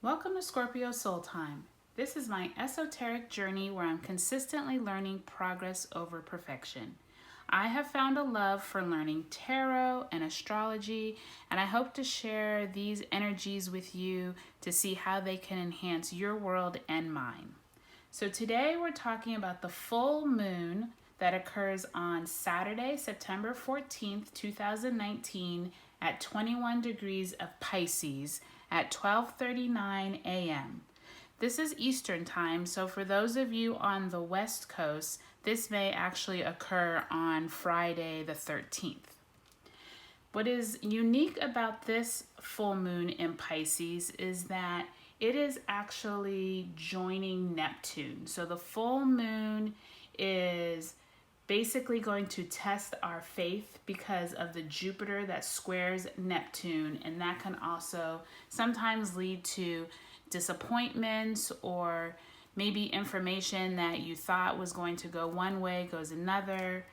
Welcome to Scorpio Soul Time. This is my esoteric journey where I'm consistently learning progress over perfection. I have found a love for learning tarot and astrology, and I hope to share these energies with you to see how they can enhance your world and mine. So today we're talking about the full moon that occurs on Saturday, September 14th, 2019 at 21 degrees of Pisces at 12:39 a.m. This is Eastern time, so for those of you on the West Coast, this may actually occur on Friday the 13th. What is unique about this full moon in Pisces is that it is actually joining Neptune. So the full moon is basically going to test our faith because of the Jupiter that squares Neptune, and that can also sometimes lead to disappointments or maybe information that you thought was going to go one way goes another.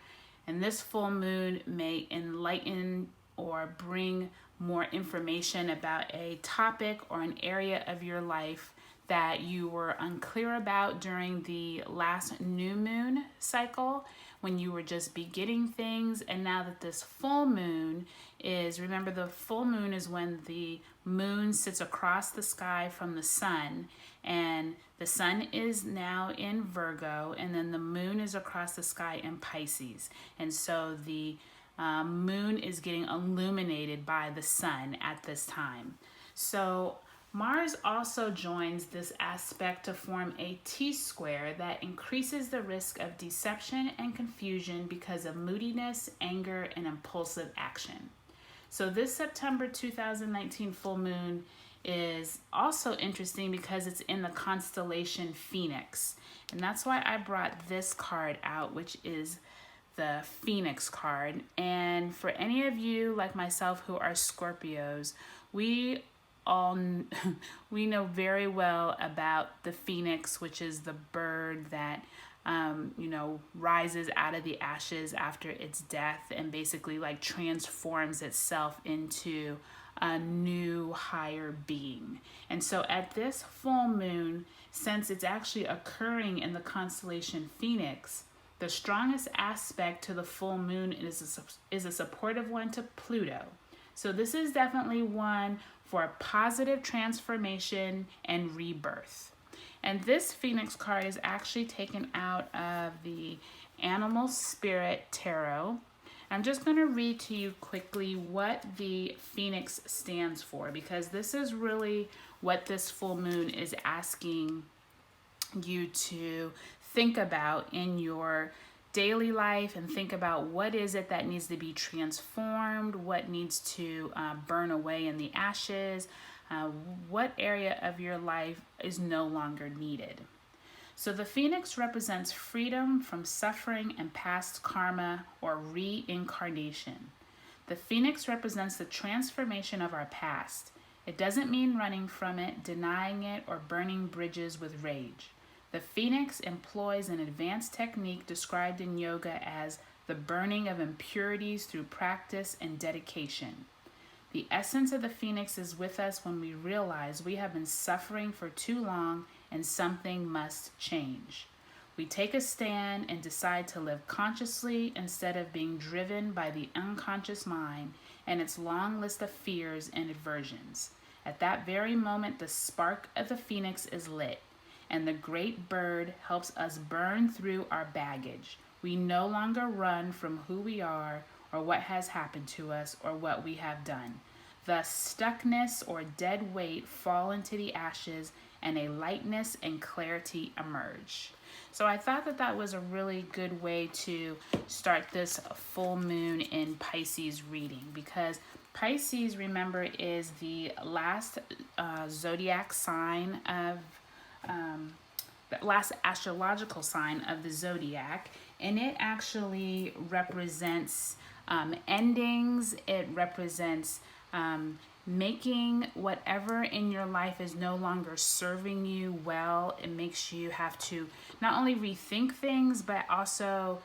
And this full moon may enlighten or bring more information about a topic or an area of your life that you were unclear about during the last new moon cycle when you were just beginning things. And now that this full moon is, remember, the full moon is when the moon sits across the sky from the sun, and the sun is now in Virgo, and then the moon is across the sky in Pisces. And so the moon is getting illuminated by the sun at this time. So Mars also joins this aspect to form a T-square that increases the risk of deception and confusion because of moodiness, anger, and impulsive action. So this September 2019 full moon is also interesting because it's in the constellation Phoenix. And that's why I brought this card out, which is the Phoenix card. And for any of you like myself who are Scorpios, we know very well about the phoenix, which is the bird that rises out of the ashes after its death and basically like transforms itself into a new higher being. And so at this full moon, since it's actually occurring in the constellation Phoenix, the strongest aspect to the full moon is a supportive one to Pluto. So this is definitely one for a positive transformation and rebirth. And this Phoenix card is actually taken out of the Animal Spirit Tarot. I'm just going to read to you quickly what the Phoenix stands for, because this is really what this full moon is asking you to think about in your daily life, and think about what is it that needs to be transformed, what needs to burn away in the ashes, what area of your life is no longer needed. So the Phoenix represents freedom from suffering and past karma or reincarnation. The Phoenix represents the transformation of our past. It doesn't mean running from it, denying it, or burning bridges with rage. The Phoenix employs an advanced technique described in yoga as the burning of impurities through practice and dedication. The essence of the Phoenix is with us when we realize we have been suffering for too long and something must change. We take a stand and decide to live consciously instead of being driven by the unconscious mind and its long list of fears and aversions. At that very moment, the spark of the Phoenix is lit, and the great bird helps us burn through our baggage. We no longer run from who we are or what has happened to us or what we have done. The stuckness or dead weight fall into the ashes, and a lightness and clarity emerge. So I thought that was a really good way to start this full moon in Pisces reading, because Pisces, remember, is the last zodiac sign of the last astrological sign of the zodiac, and it actually represents endings. It represents making whatever in your life is no longer serving you well. It makes you have to not only rethink things, but also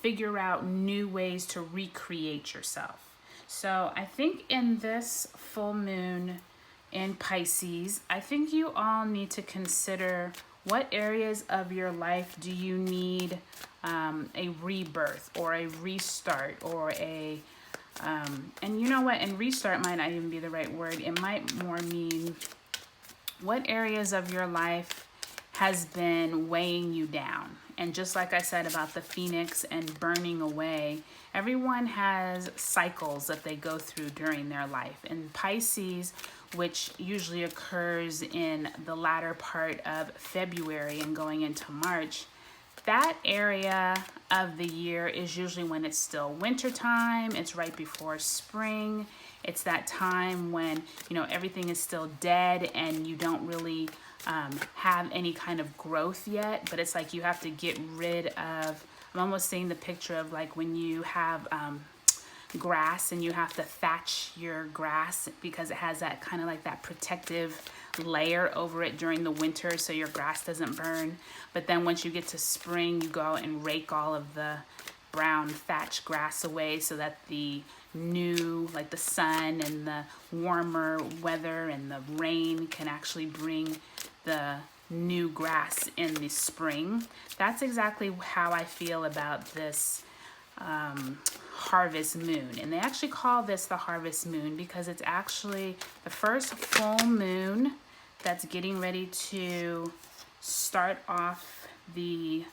figure out new ways to recreate yourself. So I think in this full moon in Pisces, I think you all need to consider what areas of your life do you need a rebirth or a restart or a, and you know what, and restart might not even be the right word. It might more mean what areas of your life has been weighing you down. And just like I said about the phoenix and burning away, everyone has cycles that they go through during their life. And Pisces, which usually occurs in the latter part of February and going into March, that area of the year is usually when it's still winter time. It's right before spring. It's that time when, you know, everything is still dead and you don't really have any kind of growth yet, but it's like you have to get rid of, I'm almost seeing the picture of like when you have grass and you have to thatch your grass because it has that kind of like that protective layer over it during the winter so your grass doesn't burn. But then once you get to spring, you go out and rake all of the brown thatch grass away so that the new, like the sun and the warmer weather and the rain can actually bring the new grass in the spring. That's exactly how I feel about this harvest moon. And they actually call this the harvest moon because it's actually the first full moon that's getting ready to start off the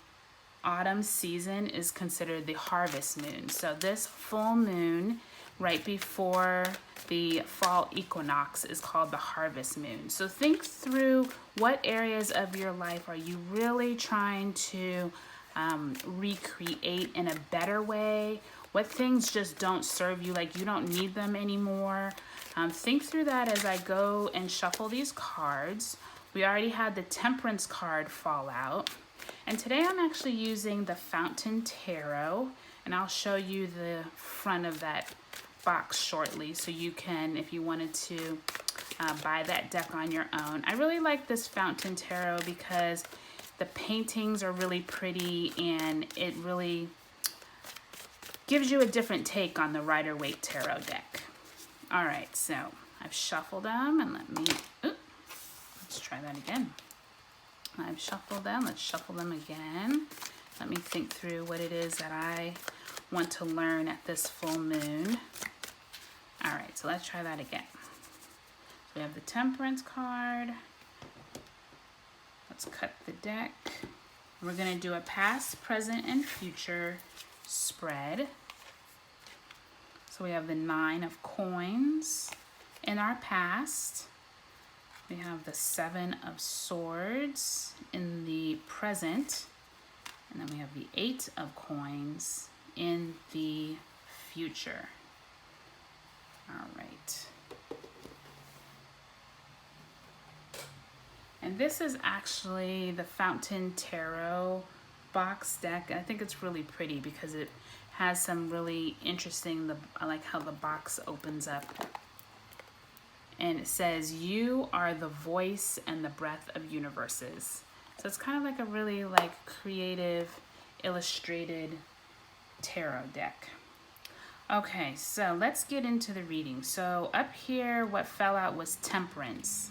autumn season is considered the harvest moon. So this full moon right before the fall equinox is called the harvest moon. So think through what areas of your life are you really trying to recreate in a better way. What things just don't serve you, like you don't need them anymore. Think through that as I go and shuffle these cards. We already had the Temperance card fall out. And today I'm actually using the Fountain Tarot, and I'll show you the front of that box shortly so you can, if you wanted to, buy that deck on your own. I really like this Fountain Tarot because the paintings are really pretty and it really gives you a different take on the Rider-Waite Tarot deck. All right, so I've shuffled them and let's try that again. I've shuffled them. Let's shuffle them again. Let me think through what it is that I want to learn at this full moon. All right, so let's try that again. So we have the Temperance card. Let's cut the deck. We're going to do a past, present, and future spread. So we have the 9 of Coins in our past. We have the 7 of Swords in the present. And then we have the 8 of Coins in the future. All right. And this is actually the Fountain Tarot box deck. I think it's really pretty because it has some really interesting, I like how the box opens up. And it says, "You are the voice and the breath of universes." So it's kind of like a really like creative, illustrated tarot deck. Okay, so let's get into the reading. So up here, what fell out was Temperance.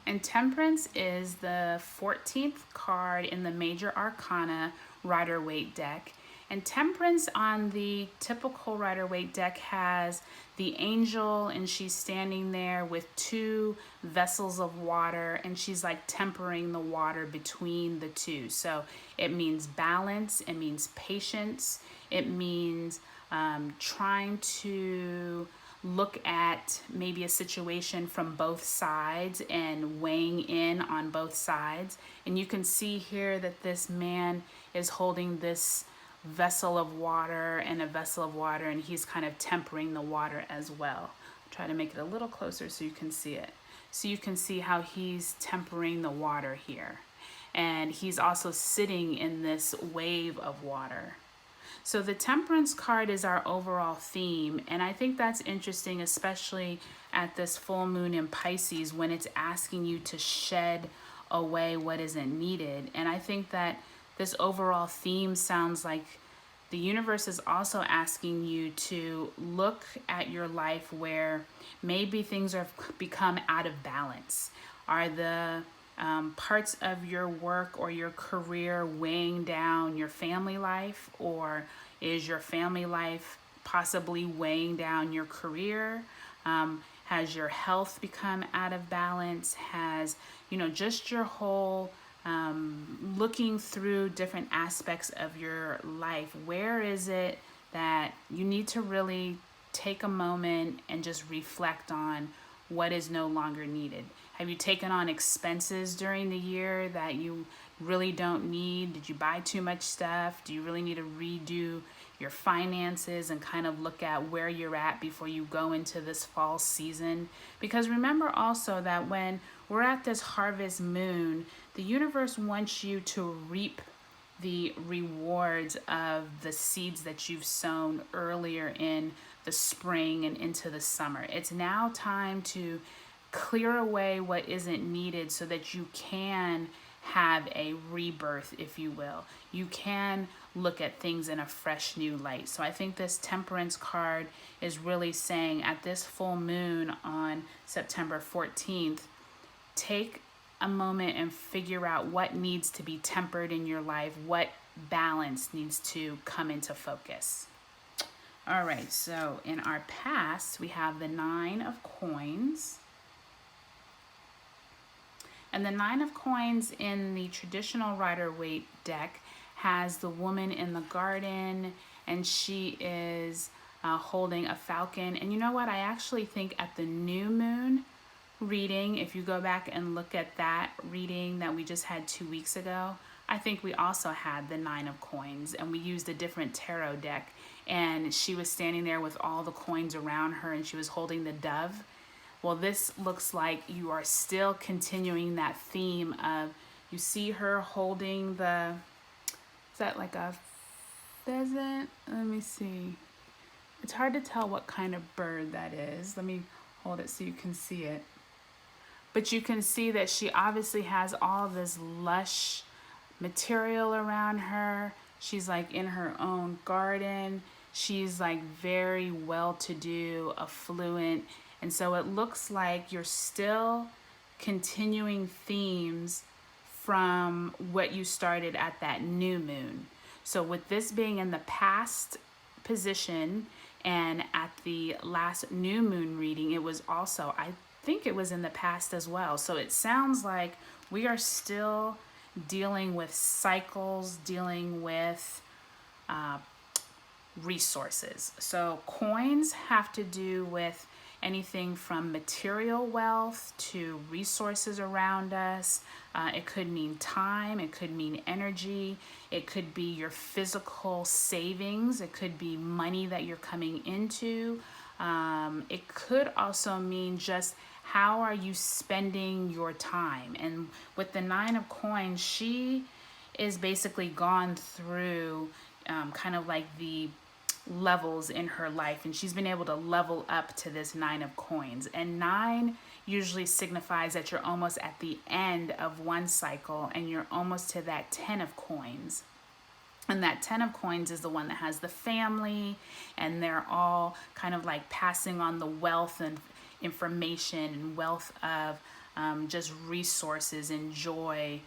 And Temperance is the 14th card in the Major Arcana Rider-Waite deck. And Temperance on the typical Rider-Waite deck has the angel, and she's standing there with 2 vessels of water, and she's like tempering the water between the 2. So it means balance, it means patience, it means trying to look at maybe a situation from both sides and weighing in on both sides. And you can see here that this man is holding this vessel of water and a vessel of water, and he's kind of tempering the water as well. I'll try to make it a little closer so you can see it. So you can see how he's tempering the water here. And he's also sitting in this wave of water. So the Temperance card is our overall theme, and I think that's interesting, especially at this full moon in Pisces when it's asking you to shed away what isn't needed. And I think that this overall theme sounds like the universe is also asking you to look at your life where maybe things have become out of balance. Are the parts of your work or your career weighing down your family life, or is your family life possibly weighing down your career? Has your health become out of balance? Has, just your whole looking through different aspects of your life, where is it that you need to really take a moment and just reflect on what is no longer needed? Have you taken on expenses during the year that you really don't need? Did you buy too much stuff? Do you really need to redo your finances and kind of look at where you're at before you go into this fall season? Because remember also that when we're at this harvest moon, the universe wants you to reap the rewards of the seeds that you've sown earlier in the spring and into the summer. It's now time to clear away what isn't needed so that you can have a rebirth, if you will. You can look at things in a fresh new light. So I think this Temperance card is really saying at this full moon on September 14th, take a moment and figure out what needs to be tempered in your life, what balance needs to come into focus. All right, so in our past, we have the 9 of Coins. And the 9 of Coins in the traditional Rider-Waite deck has the woman in the garden, and she is holding a falcon. And you know what? I actually think at the new moon reading, if you go back and look at that reading that we just had 2 weeks ago, I think we also had the 9 of Coins, and we used a different tarot deck, and she was standing there with all the coins around her, and she was holding the dove. Well, this looks like you are still continuing that theme of, you see her holding the, is that like a pheasant? Let me see. It's hard to tell what kind of bird that is. Let me hold it so you can see it. But you can see that she obviously has all this lush material around her. She's like in her own garden. She's like very well-to-do, affluent. And so it looks like you're still continuing themes from what you started at that new moon. So with this being in the past position, and at the last new moon reading, it was also, I think it was in the past as well. So it sounds like we are still dealing with cycles, dealing with resources. So coins have to do with anything from material wealth to resources around us. It could mean time, it could mean energy, it could be your physical savings, it could be money that you're coming into. It could also mean just how are you spending your time. And with the 9 of Coins, she is basically gone through kind of like the levels in her life, and she's been able to level up to this 9 of Coins. And 9 usually signifies that you're almost at the end of one cycle and you're almost to that 10 of Coins. And that 10 of Coins is the one that has the family, and they're all kind of like passing on the wealth and information and wealth of just resources and joy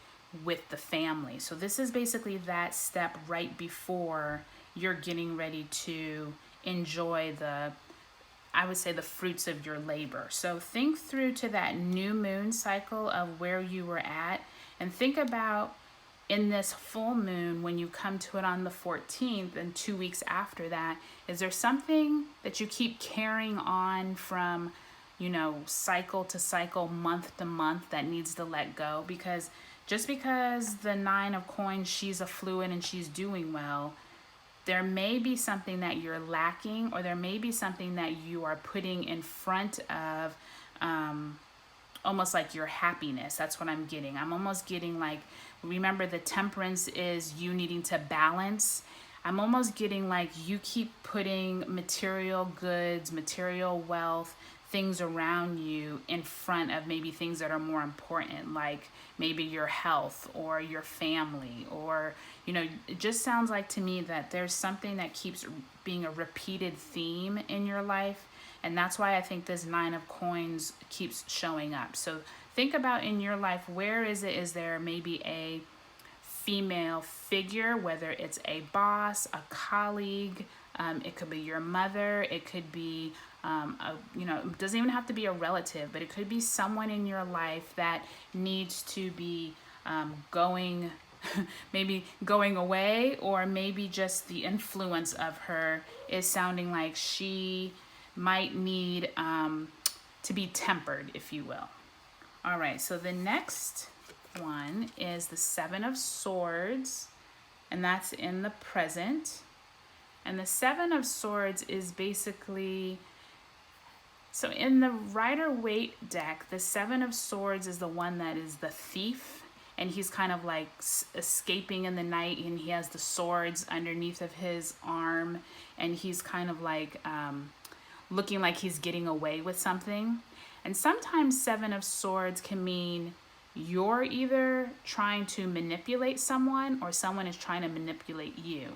with the family. So this is basically that step right before you're getting ready to enjoy the, I would say, the fruits of your labor. So think through to that new moon cycle of where you were at, and think about in this full moon, when you come to it on the 14th and 2 weeks after that, is there something that you keep carrying on from, cycle to cycle, month to month, that needs to let go? Because just because the 9 of Coins, she's affluent and she's doing well, there may be something that you're lacking, or there may be something that you are putting in front of almost like your happiness. That's what I'm getting. I'm almost getting like, remember the Temperance is you needing to balance. I'm almost getting like you keep putting material goods, material wealth, things around you in front of maybe things that are more important, like maybe your health or your family, or, you know, it just sounds like to me that there's something that keeps being a repeated theme in your life. And that's why I think this Nine of Coins keeps showing up. So think about in your life, where is it? Is there maybe a female figure, whether it's a boss, a colleague, it could be your mother, it could be, you know, it doesn't even have to be a relative, but it could be someone in your life that needs to be going, maybe going away, or maybe just the influence of her is sounding like she might need to be tempered, if you will. All right, so the next one is the Seven of Swords, and that's in the present. And the Seven of Swords is basically, so in the Rider-Waite deck, the Seven of Swords is the one that is the thief, and he's kind of like escaping in the night, and he has the swords underneath of his arm, and he's kind of like looking like he's getting away with something. And sometimes Seven of Swords can mean you're either trying to manipulate someone or someone is trying to manipulate you.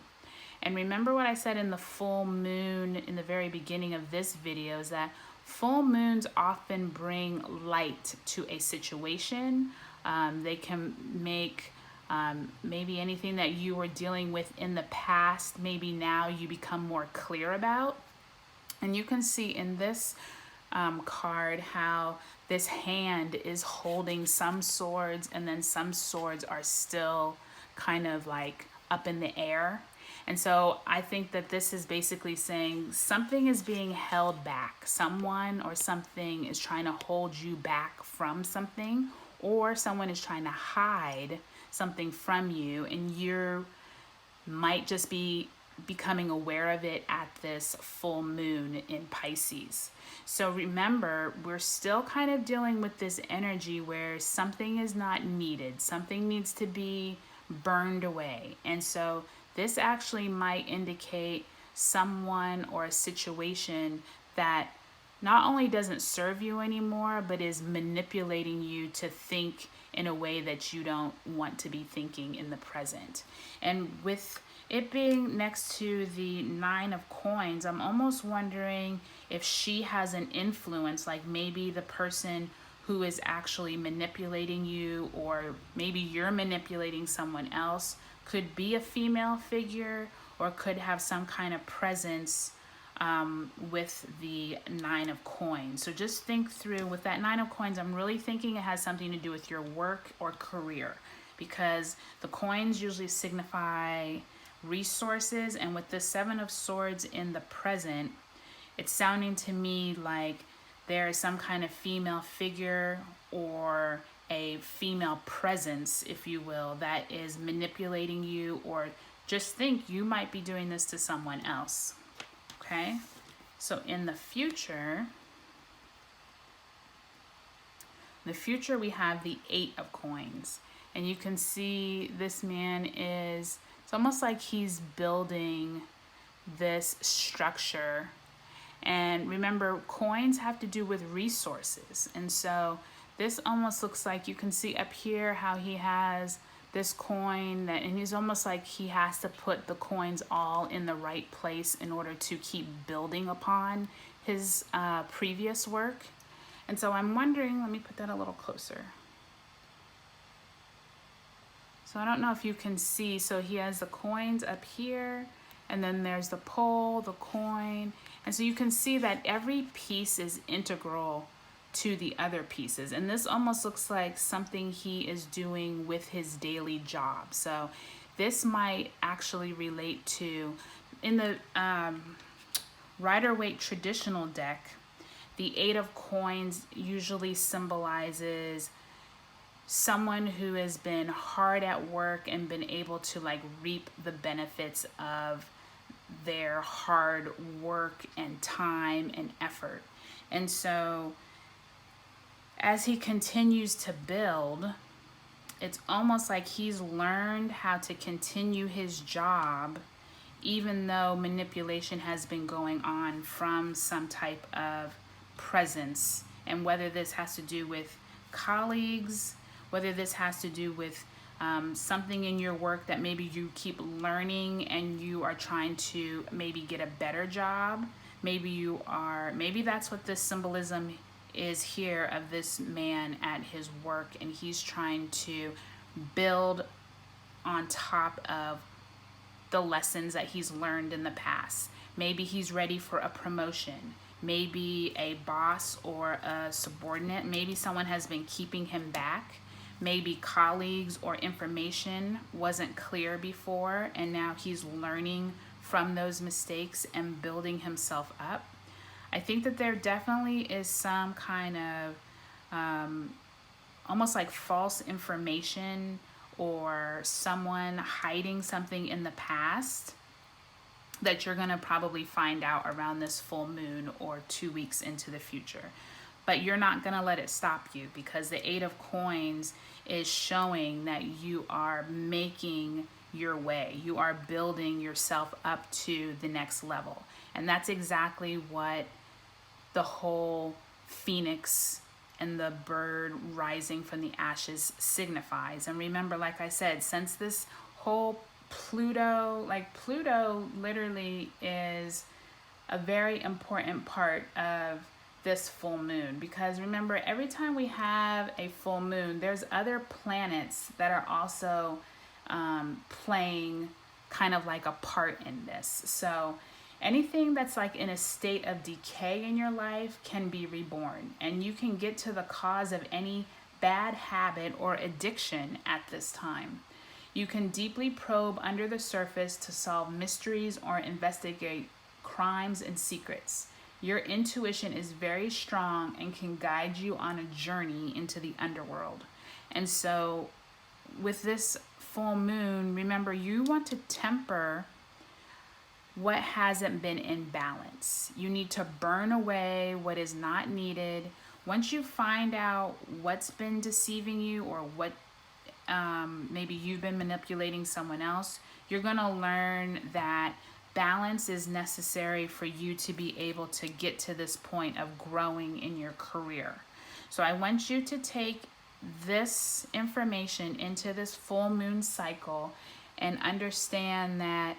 And remember what I said in the full moon in the very beginning of this video, is that full moons often bring light to a situation. They can make maybe anything that you were dealing with in the past, maybe now you become more clear about. And you can see in this card how this hand is holding some swords, and then some swords are still kind of like up in the air. And so I think that this is basically saying something is being held back. Someone or something is trying to hold you back from something, or someone is trying to hide something from you, and you might just be becoming aware of it at this full moon in Pisces. So remember, we're still kind of dealing with this energy where something is not needed. Something needs to be burned away. And so this actually might indicate someone or a situation that not only doesn't serve you anymore, but is manipulating you to think in a way that you don't want to be thinking in the present. And with it being next to the Nine of Coins, I'm almost wondering if she has an influence, like maybe the person who is actually manipulating you, or maybe you're manipulating someone else, could be a female figure, or could have some kind of presence with the Nine of Coins. So just think through, with that Nine of Coins, I'm really thinking it has something to do with your work or career, because the coins usually signify resources, and with the Seven of Swords in the present, it's sounding to me like there is some kind of female figure or a female presence, if you will, that is manipulating you, or just think you might be doing this to someone else. Okay, so in the future we have the Eight of Coins, and you can see this man is, it's almost like he's building this structure. And remember, coins have to do with resources, and so this almost looks like, you can see up here how he has this coin that, and he's almost like he has to put the coins all in the right place in order to keep building upon his previous work. And so I'm wondering, let me put that a little closer. So I don't know if you can see, so he has the coins up here, and then there's the pole, the coin, and so you can see that every piece is integral to the other pieces. And this almost looks like something he is doing with his daily job. So this might actually relate to, in the Rider-Waite traditional deck, the Eight of Coins usually symbolizes someone who has been hard at work and been able to like reap the benefits of their hard work and time and effort. And so as he continues to build, it's almost like he's learned how to continue his job even though manipulation has been going on from some type of presence. And whether this has to do with colleagues, whether this has to do with something in your work that maybe you keep learning and you are trying to maybe get a better job. Maybe that's what this symbolism is here of this man at his work, and he's trying to build on top of the lessons that he's learned in the past. Maybe he's ready for a promotion. Maybe a boss or a subordinate. Maybe someone has been keeping him back. Maybe colleagues or information wasn't clear before, and now he's learning from those mistakes and building himself up. I think that there definitely is some kind of almost like false information or someone hiding something in the past that you're going to probably find out around this full moon or 2 weeks into the future. But you're not going to let it stop you, because the Eight of Coins is showing that you are making your way. You are building yourself up to the next level. And that's exactly what the whole phoenix and the bird rising from the ashes signifies. And remember, like I said, since this whole Pluto literally is a very important part of this full moon, because remember, every time we have a full moon, there's other planets that are also playing kind of like a part in this. So anything that's like in a state of decay in your life can be reborn, and you can get to the cause of any bad habit or addiction at this time. You can deeply probe under the surface to solve mysteries or investigate crimes and secrets. Your intuition is very strong and can guide you on a journey into the underworld. And so with this full moon, remember, you want to temper what hasn't been in balance. You need to burn away what is not needed. Once you find out what's been deceiving you, or what maybe you've been manipulating someone else, you're going to learn that balance is necessary for you to be able to get to this point of growing in your career. So I want you to take this information into this full moon cycle and understand that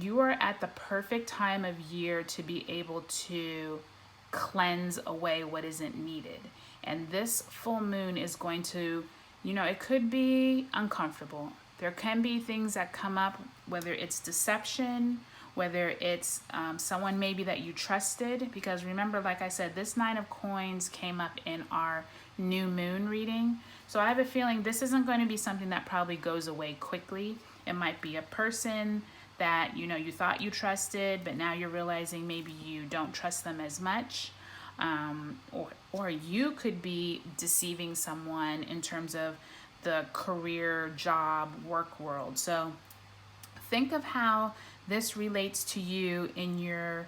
you are at the perfect time of year to be able to cleanse away what isn't needed. And this full moon is going to, it could be uncomfortable. There can be things that come up, whether it's deception, whether it's someone maybe that you trusted. Because remember, like I said, this Nine of Coins came up in our new moon reading. So I have a feeling this isn't going to be something that probably goes away quickly. It might be a person that you thought you trusted, but now you're realizing maybe you don't trust them as much. Or you could be deceiving someone in terms of the career, job, work world. So think of how this relates to you in your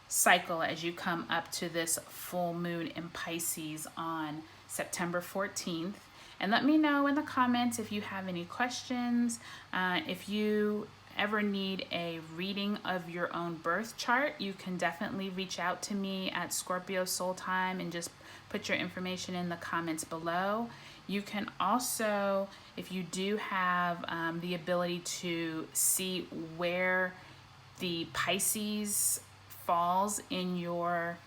cycle as you come up to this full moon in Pisces on September 14th. And let me know in the comments if you have any questions. If you ever need a reading of your own birth chart, you can definitely reach out to me at Scorpio Soul Time and just put your information in the comments below. You can also, if you do have the ability to see where the Pisces falls in your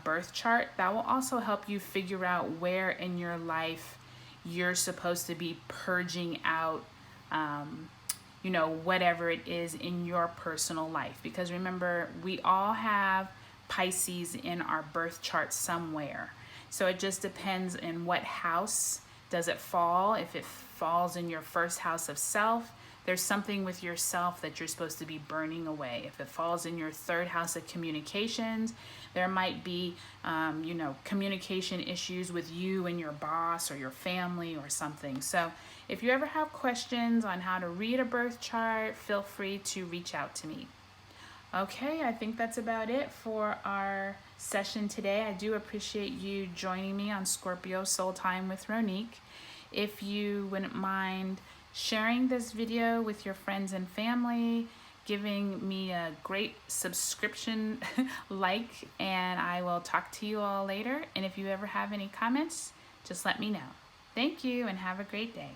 birth chart, that will also help you figure out where in your life you're supposed to be purging out, whatever it is in your personal life. Because remember, we all have Pisces in our birth chart somewhere. So it just depends in what house does it fall. If it falls in your first house of self, there's something with yourself that you're supposed to be burning away. If it falls in your third house of communications, there might be, communication issues with you and your boss or your family or something. So if you ever have questions on how to read a birth chart, feel free to reach out to me. Okay, I think that's about it for our session today. I do appreciate you joining me on Scorpio Soul Time with Ronique. If you wouldn't mind sharing this video with your friends and family, giving me a great subscription like, and I will talk to you all later. And if you ever have any comments, just let me know. Thank you and have a great day.